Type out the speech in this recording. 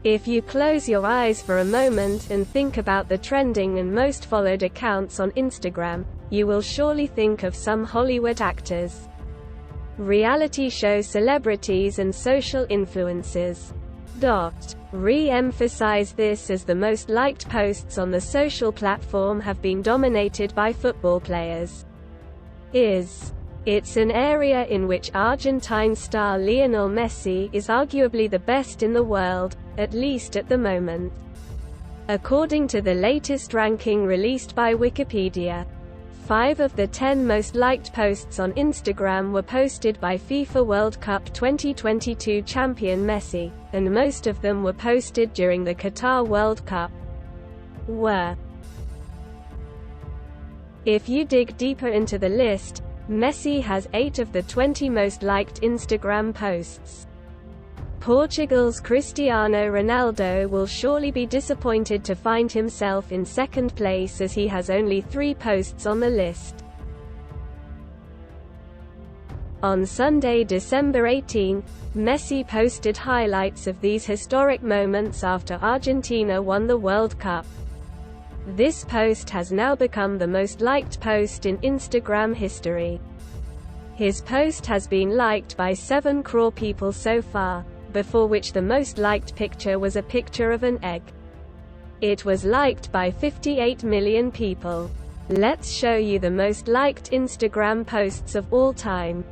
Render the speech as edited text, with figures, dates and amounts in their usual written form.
If you close your eyes for a moment and think about the trending and most followed accounts on Instagram, you will surely think of some Hollywood actors, reality show celebrities and social influencers. Re-emphasize this as the most liked posts on the social platform have been dominated by football players. It's an area in which Argentine star Lionel Messi is arguably the best in the world, at least at the moment. According to the latest ranking released by Wikipedia, 5 of the 10 most liked posts on Instagram were posted by FIFA World Cup 2022 champion Messi, and most of them were posted during the Qatar World Cup. If you dig deeper into the list, Messi has 8 of the 20 most liked Instagram posts. Portugal's Cristiano Ronaldo will surely be disappointed to find himself in second place as he has only 3 posts on the list. On Sunday, December 18, Messi posted highlights of these historic moments after Argentina won the World Cup. This post has now become the most liked post in Instagram history. His post has been liked by 7 crore people so far, before which the most liked picture was a picture of an egg. It was liked by 58 million people. Let's show you the most liked Instagram posts of all time.